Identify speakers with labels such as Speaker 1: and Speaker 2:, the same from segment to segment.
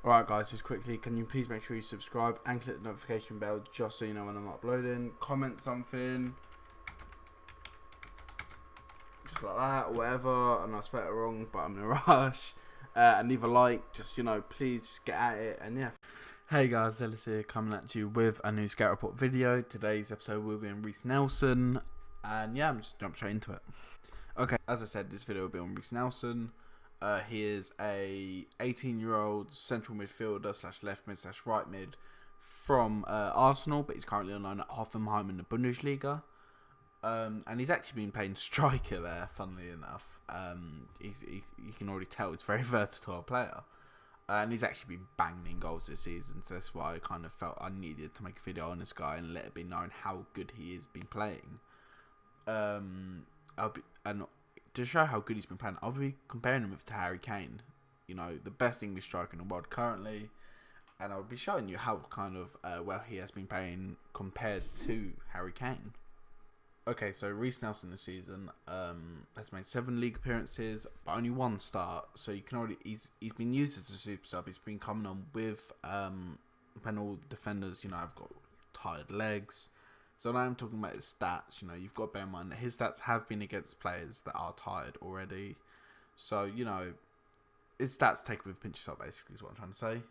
Speaker 1: Alright guys, just quickly, can you please make sure you subscribe and click the notification bell just so you know when I'm uploading. Comment something, just like that, or whatever, and I spelled it wrong, but I'm in a rush. And leave a like, just, please just get at it, and yeah. Hey guys, Ellis here, coming at you with a new Scout Report video. Today's episode will be on Reiss Nelson, and yeah, I'm just jump straight into it. Okay, as I said, this video will be on Reiss Nelson. He is a 18-year-old central midfielder slash left mid slash right mid from Arsenal, but he's currently on loan at Hoffenheim in the Bundesliga. And he's actually been playing striker there, funnily enough. You can already tell he's a very versatile player. And he's actually been banging in goals this season, so that's why I kind of felt I needed to make a video on this guy and let it be known how good he has been playing. To show how good he's been playing, I'll be comparing him with Harry Kane, the best English striker in the world currently, and I'll be showing you how kind of well he has been playing compared to Harry Kane. Okay, so Reiss Nelson this season has made 7 league appearances, but only 1 start. So you can already he's been used as a super sub. He's been coming on with when all defenders have got tired legs. So now I'm talking about his stats. You've got to bear in mind that his stats have been against players that are tired already. So his stats taken with a pinch of salt, basically, is what I'm trying to say.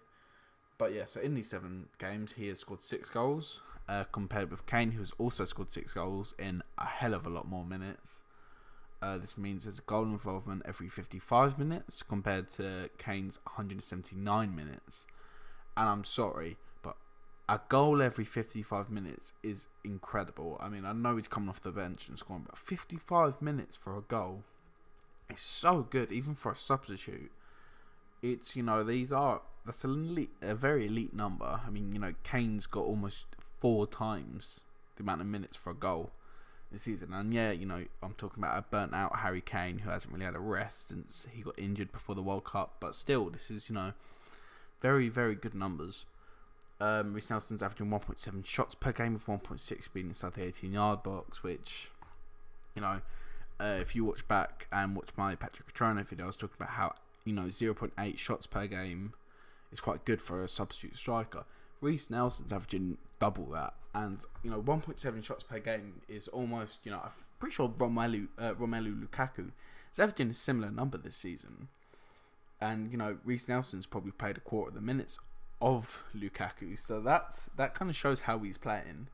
Speaker 1: But yeah, so in these 7 games, he has scored 6 goals, compared with Kane, who's also scored 6 goals in a hell of a lot more minutes. This means there's a goal involvement every 55 minutes, compared to Kane's 179 minutes. And I'm sorry, but a goal every 55 minutes is incredible. I mean, I know he's coming off the bench and scoring, but 55 minutes for a goal is so good, even for a substitute. It's, that's a very elite number. I mean, Kane's got almost 4 times the amount of minutes for a goal this season. And yeah, I'm talking about a burnt out Harry Kane who hasn't really had a rest since he got injured before the World Cup. But still, this is, very, very good numbers. Reiss Nelson's averaging 1.7 shots per game with 1.6 being inside the 18-yard box, which, if you watch back and watch my Patrick Catrona video, I was talking about how 0.8 shots per game is quite good for a substitute striker. Reiss Nelson's averaging double that, and 1.7 shots per game is almost, I'm pretty sure Romelu Lukaku is averaging a similar number this season. And Reiss Nelson's probably played a quarter of the minutes of Lukaku, so that kind of shows how he's playing.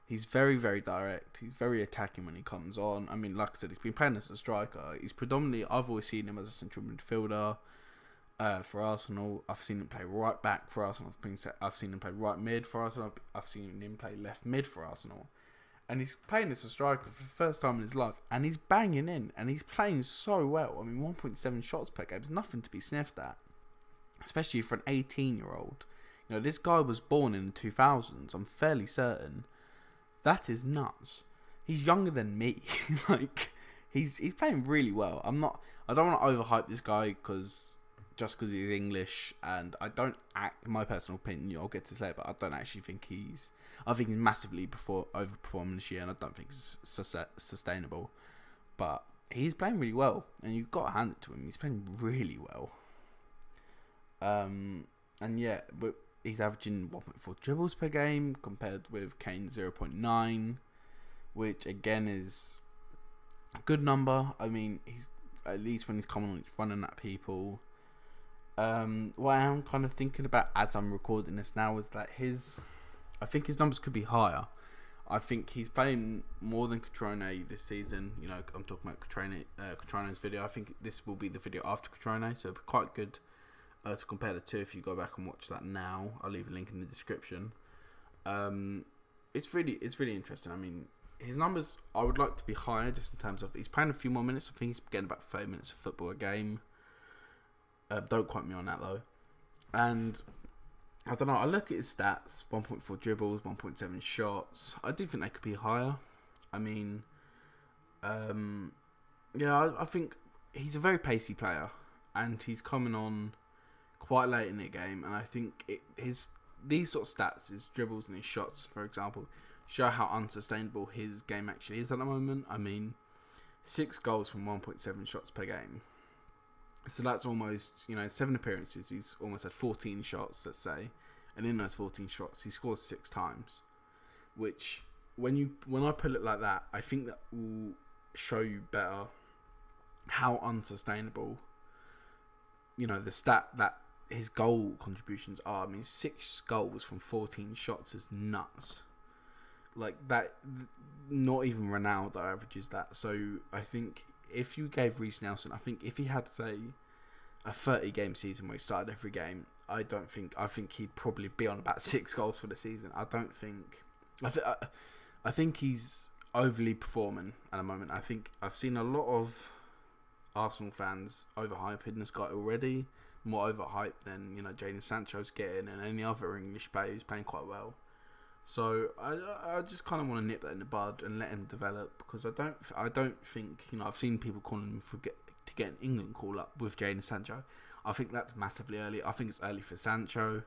Speaker 1: He's very, very direct. He's very attacking when he comes on. I mean, like I said, he's been playing as a striker. He's predominantly, I've always seen him as a central midfielder for Arsenal. I've seen him play right back for Arsenal. I've seen him play right mid for Arsenal. I've seen him play left mid for Arsenal. And he's playing as a striker for the first time in his life. And he's banging in. And he's playing so well. I mean, 1.7 shots per game is nothing to be sniffed at. Especially for an 18-year-old. This guy was born in the 2000s. I'm fairly certain. That is nuts. He's younger than me. he's playing really well. I don't want to overhype this guy because he's English, and I don't in my personal opinion, I'll get to say it, but I don't actually think I think he's massively overperforming this year, and I don't think it's sustainable. But he's playing really well, and you've got to hand it to him. He's playing really well. And yeah, but he's averaging 1.4 dribbles per game compared with Kane's 0.9, which again is a good number. I mean, he's at least when he's coming on, he's running at people. What I am kind of thinking about as I'm recording this now is that I think his numbers could be higher. I think he's playing more than Catrona this season. I'm talking about Catrona's video. I think this will be the video after Catrona, so it'll be quite good to compare the two. If you go back and watch that now, I'll leave a link in the description. It's really interesting. I mean, his numbers I would like to be higher, just in terms of he's playing a few more minutes. I think he's getting about 30 minutes of football a game. Don't quote me on that though. And I don't know, I look at his stats: 1.4 dribbles, 1.7 shots. I do think they could be higher. I mean, yeah, I think he's a very pacey player, and he's coming on quite late in the game, and I think these sort of stats, his dribbles and his shots, for example, show how unsustainable his game actually is at the moment. I mean, 6 goals from 1.7 shots per game. So that's almost, 7 appearances. He's almost had 14 shots, let's say, and in those 14 shots, he scored 6 times. Which, when I put it like that, I think that will show you better how unsustainable, the stat that his goal contributions are. I mean, 6 goals from 14 shots is nuts. Like that, not even Ronaldo averages that. So I think if you gave Reiss Nelson, I think if he had, say, a 30-game season where he started every game, I think he'd probably be on about 6 goals for the season. I think he's overly performing at the moment. I think I've seen a lot of Arsenal fans overhyping this guy already, more overhyped than Jadon Sancho's getting and any other English player who's playing quite well. So I just kind of want to nip that in the bud and let him develop, because I don't think I've seen people calling him to get an England call up with Jadon Sancho. I think that's massively early. I think it's early for Sancho.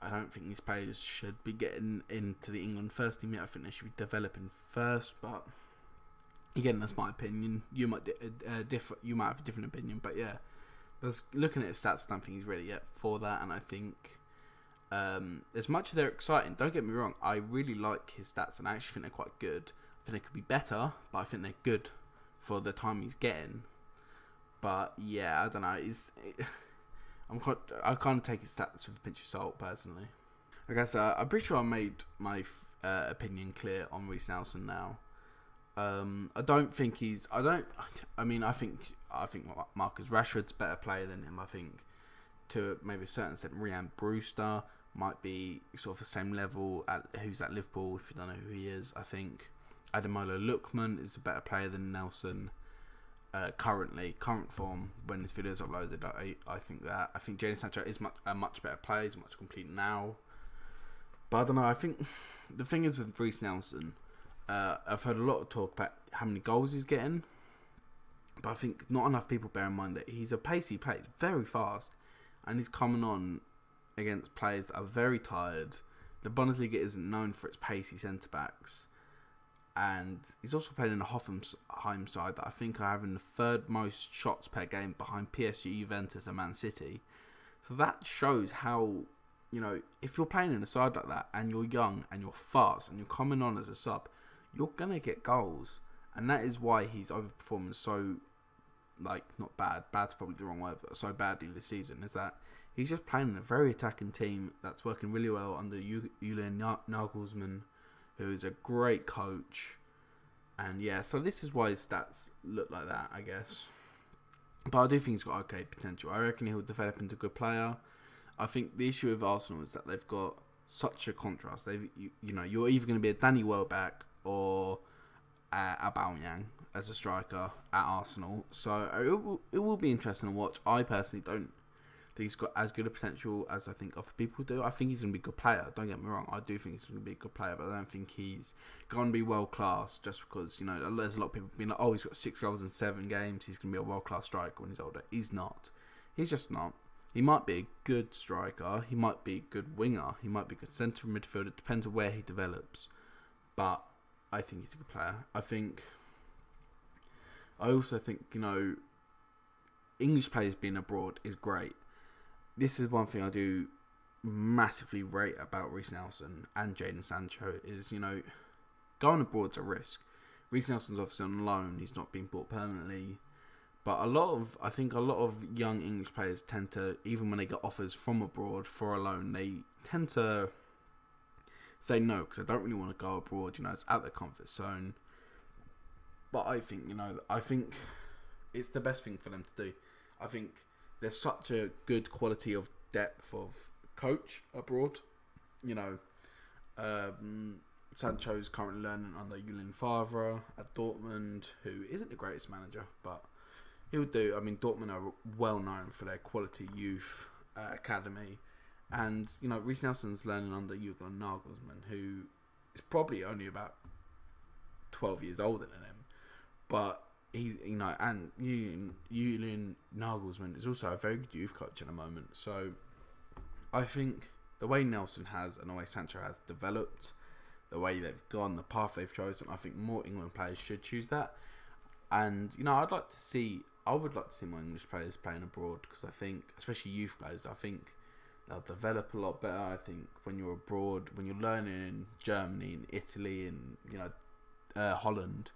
Speaker 1: I don't think these players should be getting into the England first team yet. I think they should be developing first. But again, that's my opinion. You might differ. You might have a different opinion. But yeah, looking at his stats, I don't think he's ready yet for that. And I think as much as they're exciting, don't get me wrong, I really like his stats and I actually think they're quite good. I think they could be better, but I think they're good for the time he's getting. But yeah, I don't know. I can't take his stats with a pinch of salt, personally. Okay, so I'm pretty sure I made my opinion clear on Reiss Nelson now. I don't think he's. I think Marcus Rashford's a better player than him. I think to maybe a certain extent, Ryan Brewster might be sort of the same level who's at Liverpool. If you don't know who he is, I think Ademola Lookman is a better player than Nelson. Current form, when this video is uploaded, I think Jadon Sancho is a much better player. He's much complete now. But I don't know. I think the thing is with Reiss Nelson, I've heard a lot of talk about how many goals he's getting, but I think not enough people bear in mind that he's a pacey player. He's very fast, and he's coming on against players that are very tired. The Bundesliga isn't known for its pacey centre backs. And he's also playing in a Hoffenheim side that I think are having the 3rd most shots per game behind PSG, Juventus and Man City. So that shows how, if you're playing in a side like that and you're young and you're fast and you're coming on as a sub, you're going to get goals. And that is why he's overperforming so, not bad. Bad's probably the wrong word, but so badly this season, is that he's just playing in a very attacking team that's working really well under Julian Nagelsmann, who is a great coach. And yeah, so this is why his stats look like that, I guess. But I do think he's got okay potential. I reckon he'll develop into a good player. I think the issue with Arsenal is that they've got such a contrast. You're either going to be a Danny Welbeck or Aubameyang as a striker at Arsenal. So it will be interesting to watch. I personally don't think he's got as good a potential as I think other people do. I think he's going to be a good player. Don't get me wrong. I do think he's going to be a good player, but I don't think he's going to be world class just because, there's a lot of people being like, oh, he's got 6 goals in 7 games. He's going to be a world class striker when he's older. He's not. He's just not. He might be a good striker. He might be a good winger. He might be a good centre midfielder. It depends on where he develops. But I think he's a good player. I also think, English players being abroad is great. This is one thing I do massively rate about Reiss Nelson and Jadon Sancho is, going abroad's a risk. Reiss Nelson's obviously on loan. He's not being bought permanently. But I think a lot of young English players tend to, even when they get offers from abroad for a loan, they tend to say no because they don't really want to go abroad. It's out their comfort zone. But I think it's the best thing for them to do. I think there's such a good quality of depth of coach abroad. Sancho's currently learning under Julian Favre at Dortmund, who isn't the greatest manager, but he'll do. I mean, Dortmund are well known for their quality youth academy. And, Reiss Nelson's learning under Julian Nagelsmann, who is probably only about 12 years older than him. But he's, and Julian Nagelsmann is also a very good youth coach at the moment. So I think the way Nelson has and the way Sancho has developed, the way they've gone, the path they've chosen, I think more England players should choose that. And you know, I would like to see more English players playing abroad, because I think, especially youth players, I think they'll develop a lot better. I think when you're abroad, when you're learning in Germany, in Italy, and Holland,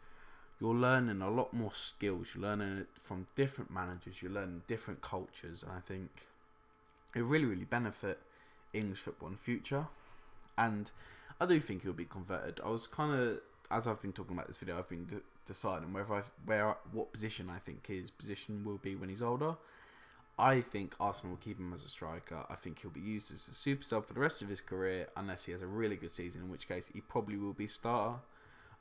Speaker 1: you're learning a lot more skills. You're learning it from different managers. You're learning different cultures, and I think it really, really benefit English football in the future. And I do think he'll be converted. I was kind of, as I've been talking about this video, I've been deciding what position I think his position will be when he's older. I think Arsenal will keep him as a striker. I think he'll be used as a super sub for the rest of his career, unless he has a really good season, in which case he probably will be starter.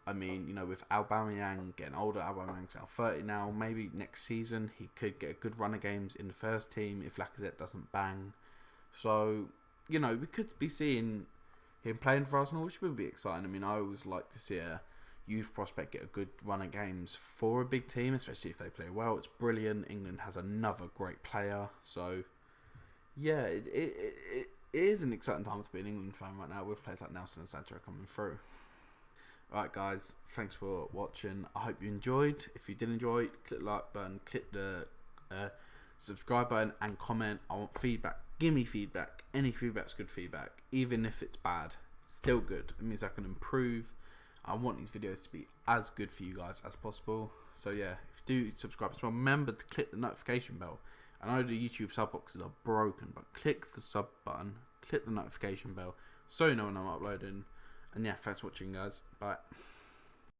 Speaker 1: I mean, you know, with Aubameyang getting older, Aubameyang's now 30 now, maybe next season he could get a good run of games in the first team if Lacazette doesn't bang. So, you know, we could be seeing him playing for Arsenal, which would be exciting. I mean, I always like to see a youth prospect get a good run of games for a big team, especially if they play well. It's brilliant. England has another great player. So, yeah, it is an exciting time to be an England fan right now, with players like Nelson and Sancho coming through. Alright guys, thanks for watching. I hope you enjoyed. If you did enjoy, click the like button, click the subscribe button, and comment. I want feedback. Give me feedback. Any feedback's good feedback. Even if it's bad, it's still good. It means I can improve. I want these videos to be as good for you guys as possible. So yeah, if you do subscribe as well, remember to click the notification bell. I know the YouTube sub boxes are broken, but click the sub button, click the notification bell, so you know when I'm uploading. And yeah, thanks for watching guys. Bye.